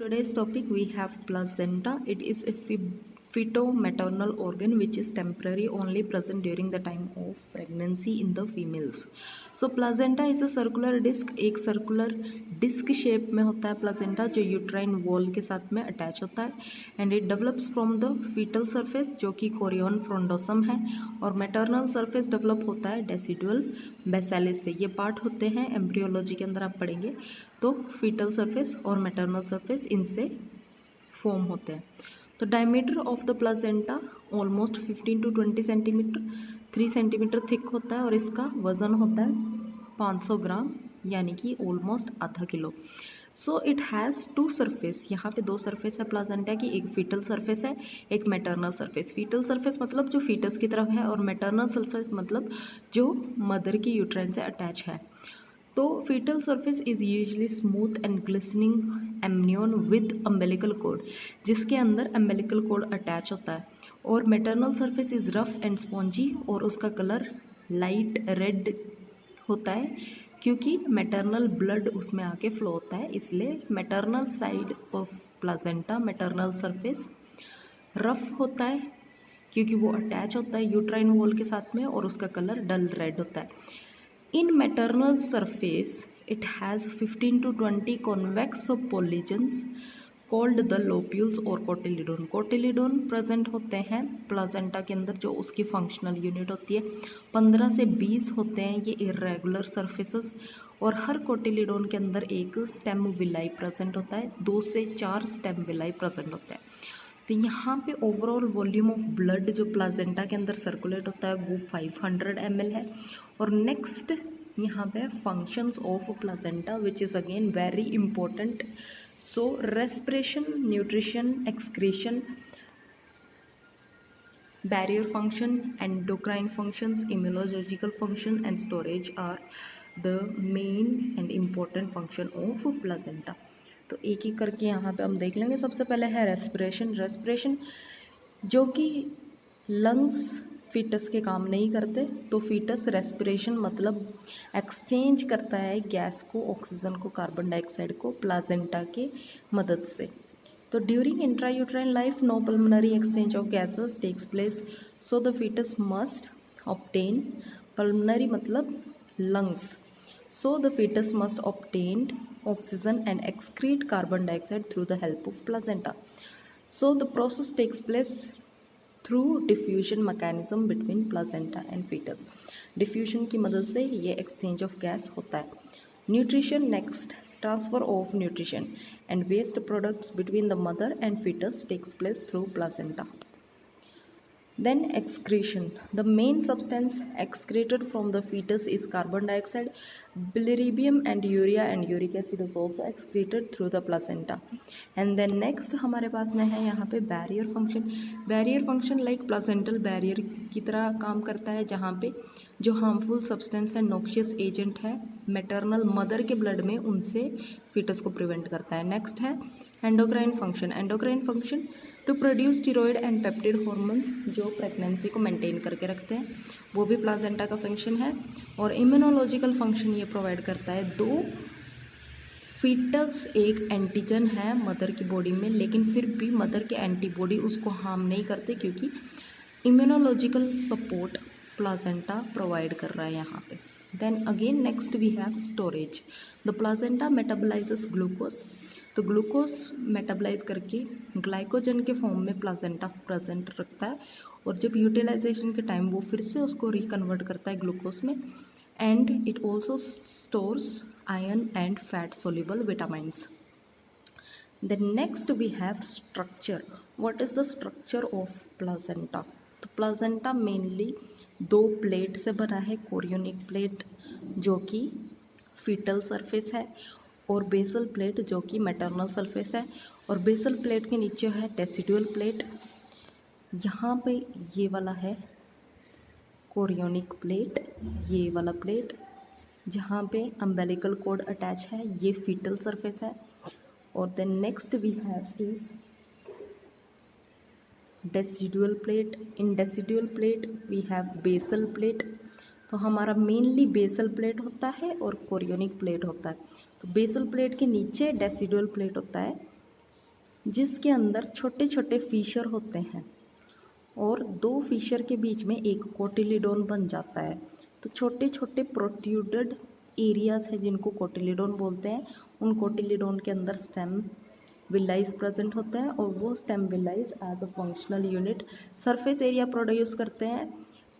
Today's topic we have placenta. It is a feto-maternal organ which is temporary only present during the time of pregnancy in the females. So placenta is a circular disc. एक circular disc shape में होता है placenta जो uterine wall के साथ में attach होता है and it develops from the fetal surface जो कि chorion frondosum है और maternal surface develop होता है decidual basalis से. ये part होते हैं embryology के अंदर आप पढ़ेंगे तो फीटल सरफेस और मैटरनल सरफेस इनसे फॉर्म होते हैं. तो diameter of the placenta almost 15 to 20 centimetre 3 centimetre thick होता है और इसका वज़न होता है 500 ग्राम यानी कि ऑलमोस्ट आधा किलो. So it has two surface. यहाँ पे दो सरफेस है प्लाजेंटा की, एक फीटल सरफेस है एक मैटरनल सरफेस. फीटल सरफेस मतलब जो फीटस की तरफ है और मैटरनल सरफेस मतलब जो मदर की यूट्राइन से अटैच है. तो fetal surface is usually smooth and glistening amnion with umbilical cord जिसके अंदर अम्बेलिकल कोड अटैच होता है. और maternal surface is rough and spongy और उसका कलर लाइट रेड होता है क्योंकि मैटरनल ब्लड उसमें आके फ्लो होता है. इसलिए maternal side of placenta maternal surface rough होता है क्योंकि वो अटैच होता है यूट्राइन वॉल के साथ में और उसका कलर डल रेड होता है. In maternal surface, it has 15 to 20 convex polygens called the lobules और कोटिलिडोन. कोटिलिडोन प्रेजेंट होते हैं प्लाजेंटा के अंदर जो उसकी फंक्शनल यूनिट होती है. 15 से 20 होते हैं ये इरेगुलर सरफेसेस और हर कोटिलिडोन के अंदर एक स्टेम विलाई प्रेजेंट होता है. 2 से 4 स्टेम विलाई प्रेजेंट होता है. तो यहाँ पे ओवरऑल वॉल्यूम ऑफ ब्लड जो प्लाजेंटा के अंदर सर्कुलेट होता है वो 500 ml है. और नेक्स्ट यहाँ पे functions of placenta which is again very important. So respiration nutrition excretion barrier function endocrine functions immunological function and storage are the main and important function of placenta. तो एक एक करके यहाँ पे हम देख लेंगे. सबसे पहले है रेस्पिरेशन. रेस्पिरेशन जो कि लंग्स फीटस के काम नहीं करते तो फीटस रेस्पिरेशन मतलब एक्सचेंज करता है गैस को ऑक्सीजन को कार्बन डाइऑक्साइड को प्लाजेंटा के मदद से. तो during intrauterine life no pulmonary exchange of gases takes place so the fetus must obtain pulmonary मतलब lungs. So the fetus must obtain oxygen and excrete carbon dioxide through the help of placenta. So the process takes place through diffusion mechanism between placenta and fetus. Diffusion की मदद से ये exchange of gas होता है. Nutrition next. Transfer of nutrition and waste products between the mother and fetus takes place through placenta. Then excretion. The main substance excreted from the fetus is carbon dioxide, bilirubin and urea and uric acid is also excreted through the placenta. And then next हमारे पास में है यहाँ पे barrier function. Barrier function like placental barrier की तरह काम करता है जहाँ पे जो हार्मफुल सब्सटेंस है नॉक्शियस एजेंट है मैटरनल मदर के ब्लड में उनसे फीटस को प्रिवेंट करता है. नेक्स्ट है endocrine function. Endocrine function to produce steroid and peptide hormones जो प्रेगनेंसी को मेंटेन करके रखते हैं वो भी प्लाजेंटा का फंक्शन है. और इम्यूनोलॉजिकल फंक्शन ये प्रोवाइड करता है. दो फीटस एक एंटीजन है मदर की बॉडी में लेकिन फिर भी मदर के एंटीबॉडी उसको हार्म नहीं करते क्योंकि इम्यूनोलॉजिकल सपोर्ट प्लाजेंटा प्रोवाइड कर रहा है यहाँ पे. Then again next we have storage. The placenta metabolises glucose. तो ग्लूकोज मेटाबलाइज करके ग्लाइकोजन के फॉर्म में प्लाजेंटा प्रेजेंट रखता है और जब यूटिलाइजेशन के टाइम वो फिर से उसको रिकन्वर्ट करता है ग्लूकोज में. And it also stores iron and fat soluble vitamins. Then next we have structure. What is the structure of placenta. तो प्लाजेंटा मेनली 2 प्लेट से बना है. कोरियोनिक प्लेट जो कि फीटल सरफेस है और बेसल प्लेट जो कि मैटरनल सरफेस है. और बेसल प्लेट के नीचे है डेसिडुअल प्लेट. यहाँ पे ये वाला है कोरियोनिक प्लेट. ये वाला प्लेट जहाँ पे अम्बेलिकल कोड अटैच है ये फीटल सरफेस है. और then next we have is decidual plate. In decidual plate we have basal plate. तो हमारा मेनली बेसल प्लेट होता है और कोरियोनिक प्लेट होता है. तो बेसल प्लेट के नीचे डेसिडुअल प्लेट होता है जिसके अंदर छोटे छोटे फीचर होते हैं और दो फीचर के बीच में एक कोटिलिडोन बन जाता है। तो छोटे छोटे प्रोट्रूडेड एरियाज है जिनको कोटिलिडोन बोलते हैं। उन कोटिलिडोन के अंदर स्टेम विलाइज प्रेजेंट होता है और वो stem villi as a functional unit surface area produce करते हैं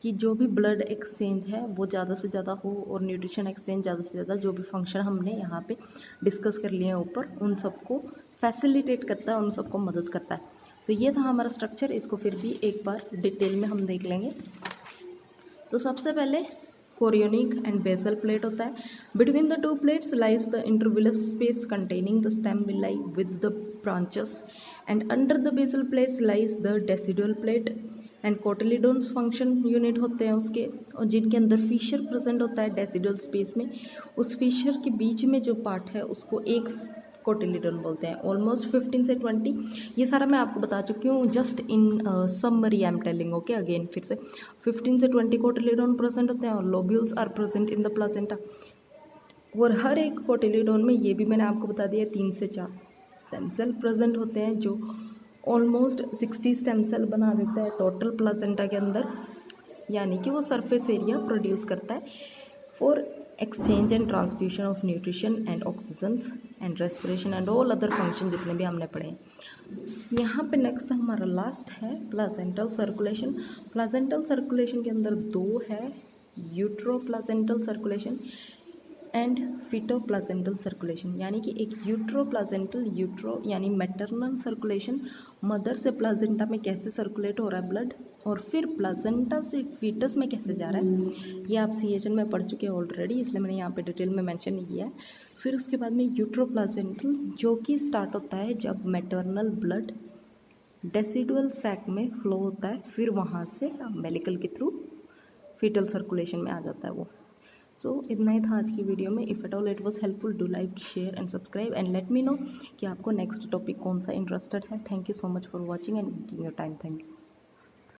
कि जो भी ब्लड एक्सचेंज है वो ज़्यादा से ज़्यादा हो और न्यूट्रिशन एक्सचेंज ज़्यादा से ज़्यादा, जो भी फंक्शन हमने यहाँ पे डिस्कस कर लिए हैं ऊपर, उन सबको फैसिलिटेट करता है, उन सबको मदद करता है। तो ये था हमारा स्ट्रक्चर, इसको फिर भी एक बार डिटेल में हम देख लेंगे। तो सबसे पहले कोरियोनिक एंड बेसल प्लेट होता है। Between the two plates lies the intervillous space containing the stem villi with the branches and under the basal plates lies the decidual plate and cotyledons function unit होते हैं उसके, और जिनके अंदर Fisher present होता है डेसिडुअल स्पेस में। उस फिशर के बीच में जो पार्ट है उसको एक कोटिलिडोन बोलते हैं। ऑलमोस्ट 15 से 20, ये सारा मैं आपको बता चुकी हूँ, just in summary I am telling. Okay, again फिर से 15 से 20 कोटिलिडोन प्रेजेंट होते हैं और lobules are present in the placenta. और हर एक कोटिलिडोन में, ये भी मैंने आपको बता दिया, 3 से 4 स्टेम सेल प्रेजेंट होते हैं जो ऑलमोस्ट 60 स्टेम सेल बना देता है टोटल प्लासेंटा के अंदर, यानी कि वो सरफेस एरिया प्रोड्यूस करता है for exchange and transfusion of nutrition and oxygens and respiration and all other function जितने भी हमने पढ़े हैं। यहाँ पे नेक्स्ट हमारा लास्ट है प्लासेंटल सर्कुलेशन। प्लासेंटल सर्कुलेशन के अंदर दो है, utero placental circulation and feto placental circulation. यानी कि एक यूट्रो प्लासेंटल, यूट्रो यानी मैटरनल सर्कुलेशन, मदर से प्लासेंटा में कैसे सर्कुलेट हो रहा है ब्लड, और फिर प्लासेंटा से फीटस में कैसे जा रहा है, ये आप CHN में पढ़ चुके हैं ऑलरेडी, इसलिए मैंने यहाँ पे डिटेल में मेंशन नहीं किया है। फिर उसके बाद में यूट्रो प्लासेंटल, जो कि स्टार्ट होता है जब मैटरनल ब्लड डेसिडुअल सैक में फ्लो होता है, फिर वहाँ से अम्बिलिकल के थ्रू फीटल सर्कुलेशन में आ जाता है वो। सो इतना ही था आज की वीडियो में। If at all it was helpful, do like, share and subscribe and let me know कि आपको नेक्स्ट टॉपिक कौन सा इंटरेस्टेड है। Thank you so much for watching and giving your time. Thank you.